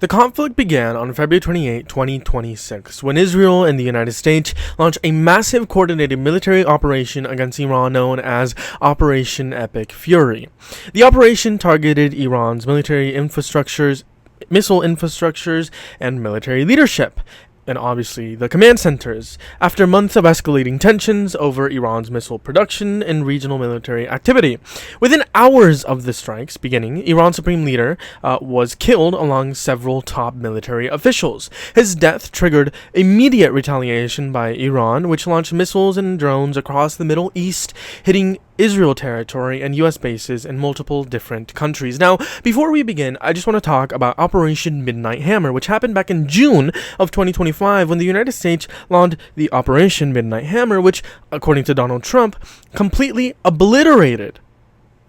The conflict began on February 28, 2026, when Israel and the United States launched a massive coordinated military operation against Iran known as Operation Epic Fury. The operation targeted Iran's military infrastructures, missile infrastructures, and military leadership, and obviously the command centers, after months of escalating tensions over Iran's missile production and regional military activity. Within hours of the strikes beginning, Iran's supreme leader was killed along several top military officials. His death triggered immediate retaliation by Iran, which launched missiles and drones across the Middle East, hitting Israel territory and U.S. bases in multiple different countries. Now, before we begin, I just want to talk about Operation Midnight Hammer, which happened back in June of 2025 when the United States launched the Operation Midnight Hammer, which, according to Donald Trump, completely obliterated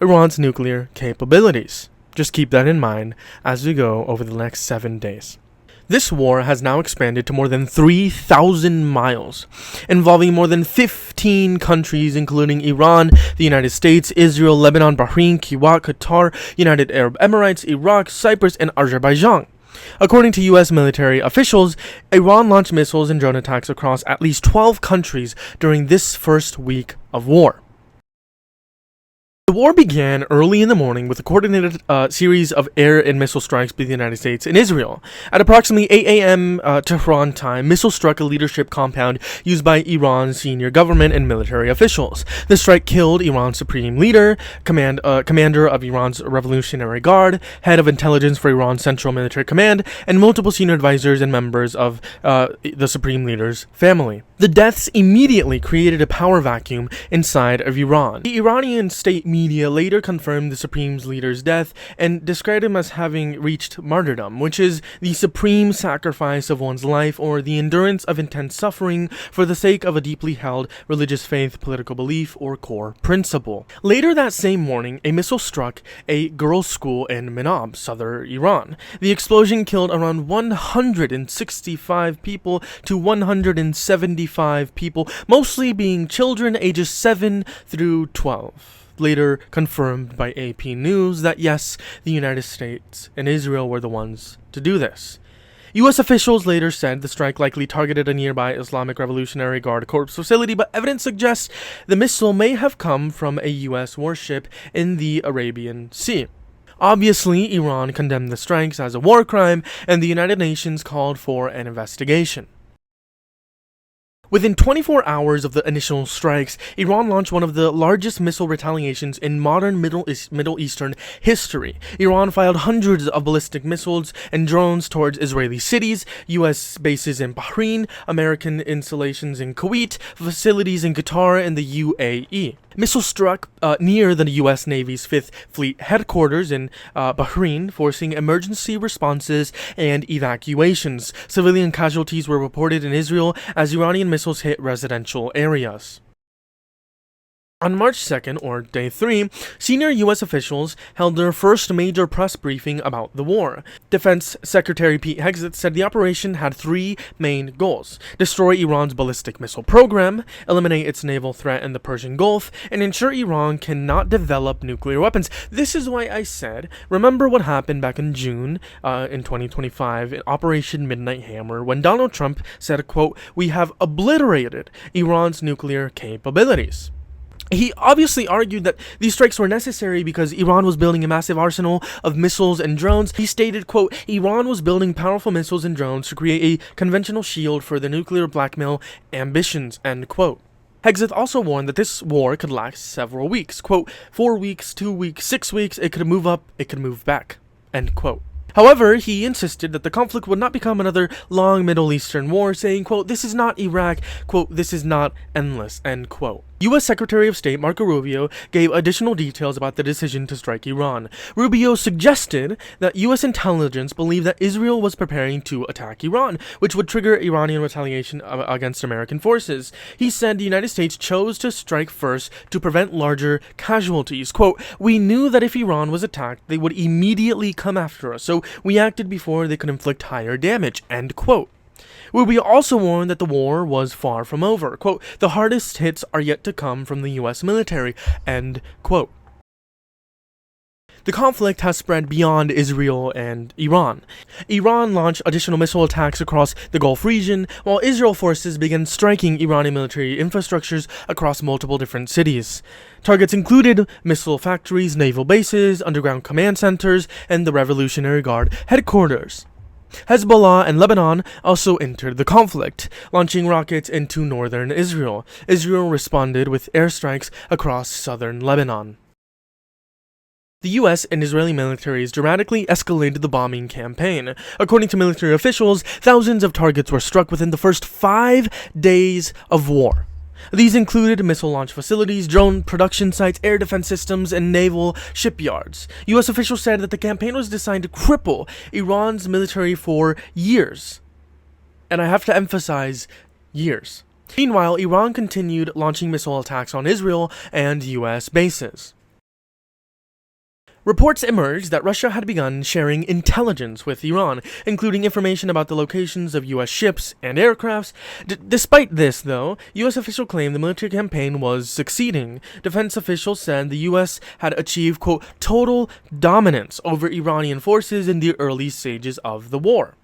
Iran's nuclear capabilities. Just keep that in mind as we go over the next 7 days. This war has now expanded to more than 3,000 miles, involving more than 15 countries, including Iran, the United States, Israel, Lebanon, Bahrain, Kuwait, Qatar, United Arab Emirates, Iraq, Cyprus, and Azerbaijan. According to U.S. military officials, Iran launched missiles and drone attacks across at least 12 countries during this first week of war. The war began early in the morning with a coordinated series of air and missile strikes by the United States and Israel. At approximately 8 a.m. Tehran time, missiles struck a leadership compound used by Iran's senior government and military officials. The strike killed Iran's supreme leader, commander of Iran's Revolutionary Guard, head of intelligence for Iran's Central Military Command, and multiple senior advisors and members of the supreme leader's family. The deaths immediately created a power vacuum inside of Iran. The Iranian state media later confirmed the supreme leader's death and described him as having reached martyrdom, which is the supreme sacrifice of one's life or the endurance of intense suffering for the sake of a deeply held religious faith, political belief, or core principle. Later that same morning, a missile struck a girls' school in Minab, southern Iran. The explosion killed around 165 people to 175 people, mostly being children ages 7 through 12. Later confirmed by AP News that yes, the United States and Israel were the ones to do this. U.S. officials later said the strike likely targeted a nearby Islamic Revolutionary Guard Corps facility, but evidence suggests the missile may have come from a U.S. warship in the Arabian Sea. Obviously, Iran condemned the strikes as a war crime, and the United Nations called for an investigation. Within 24 hours of the initial strikes, Iran launched one of the largest missile retaliations in modern Middle Eastern history. Iran fired hundreds of ballistic missiles and drones towards Israeli cities, U.S. bases in Bahrain, American installations in Kuwait, facilities in Qatar, and the UAE. Missiles struck near the U.S. Navy's 5th Fleet headquarters in Bahrain, forcing emergency responses and evacuations. Civilian casualties were reported in Israel as Iranian missiles hit residential areas. On March 2nd, or Day 3, senior U.S. officials held their first major press briefing about the war. Defense Secretary Pete Hegseth said the operation had 3 main goals: destroy Iran's ballistic missile program, eliminate its naval threat in the Persian Gulf, and ensure Iran cannot develop nuclear weapons. This is why I said, remember what happened back in June in 2025 in Operation Midnight Hammer when Donald Trump said, quote, "We have obliterated Iran's nuclear capabilities." He obviously argued that these strikes were necessary because Iran was building a massive arsenal of missiles and drones. He stated, quote, "Iran was building powerful missiles and drones to create a conventional shield for the nuclear blackmail ambitions," end quote. Hegseth also warned that this war could last several weeks. Quote, 4 weeks, 2 weeks, 6 weeks, it could move up, it could move back, end quote. However, he insisted that the conflict would not become another long Middle Eastern war, saying, quote, "This is not Iraq, quote, this is not endless," end quote. U.S. Secretary of State Marco Rubio gave additional details about the decision to strike Iran. Rubio suggested that U.S. intelligence believed that Israel was preparing to attack Iran, which would trigger Iranian retaliation against American forces. He said the United States chose to strike first to prevent larger casualties. Quote, "We knew that if Iran was attacked, they would immediately come after us, so we acted before they could inflict higher damage," end quote. Rubio also warned that the war was far from over. Quote, "The hardest hits are yet to come from the U.S. military," end quote. the conflict has spread beyond Israel and Iran. Iran launched additional missile attacks across the Gulf region, while Israel forces began striking Iranian military infrastructures across multiple different cities. Targets included missile factories, naval bases, underground command centers, and the Revolutionary Guard headquarters. Hezbollah and Lebanon also entered the conflict, launching rockets into northern Israel. Israel responded with airstrikes across southern Lebanon. The US and Israeli militaries dramatically escalated the bombing campaign. According to military officials, thousands of targets were struck within the first 5 days of war. These included missile launch facilities, drone production sites, air defense systems, and naval shipyards. U.S. officials said that the campaign was designed to cripple Iran's military for years. And I have to emphasize, years. Meanwhile, Iran continued launching missile attacks on Israel and U.S. bases. Reports emerged that Russia had begun sharing intelligence with Iran, including information about the locations of U.S. ships and aircrafts. Despite this, though, U.S. officials claimed the military campaign was succeeding. Defense officials said the U.S. had achieved, quote, total dominance over Iranian forces in the early stages of the war.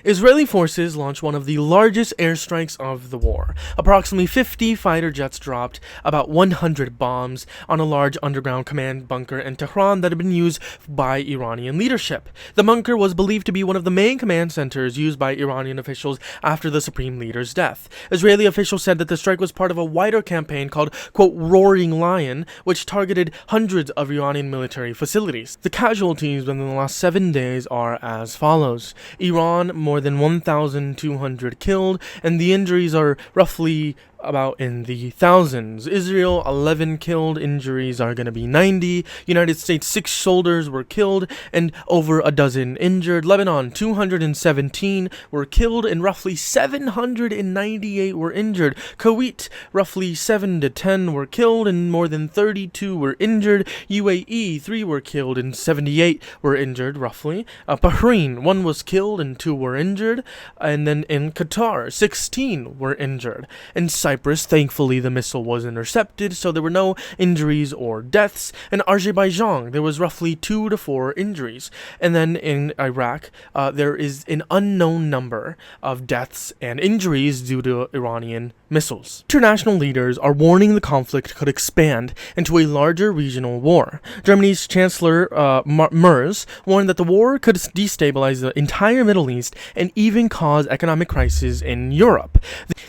Israeli forces launched one of the largest airstrikes of the war. Approximately 50 fighter jets dropped about 100 bombs on a large underground command bunker in Tehran that had been used by Iranian leadership. The bunker was believed to be one of the main command centers used by Iranian officials after the supreme leader's death. Israeli officials said that the strike was part of a wider campaign called, quote, Roaring Lion, which targeted hundreds of Iranian military facilities. The casualties within the last 7 days are as follows. Iran, more than 1,200 killed, and the injuries are roughly about in the thousands. Israel, 11 killed, injuries are going to be 90. United States, 6 soldiers were killed and over a dozen injured. Lebanon, 217 were killed and roughly 798 were injured. Kuwait, roughly 7 to 10 were killed and more than 32 were injured. UAE, 3 were killed and 78 were injured, roughly. Bahrain, 1 was killed and 2 were injured. And then in Qatar, 16 were injured. In Cyprus, thankfully the missile was intercepted, so there were no injuries or deaths. In Azerbaijan, there was roughly 2 to 4 injuries. And then in Iraq, there is an unknown number of deaths and injuries due to Iranian missiles. International leaders are warning the conflict could expand into a larger regional war. Germany's Chancellor Merz warned that the war could destabilize the entire Middle East and even cause economic crisis in Europe.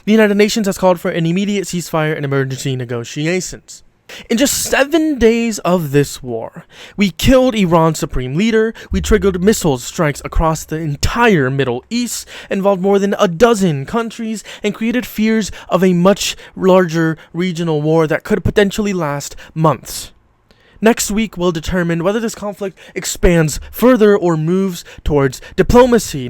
The United Nations has called for an immediate ceasefire and emergency negotiations. In just 7 days of this war, we killed Iran's supreme leader, we triggered missile strikes across the entire Middle East, involved more than a dozen countries, and created fears of a much larger regional war that could potentially last months. Next week will determine whether this conflict expands further or moves towards diplomacy.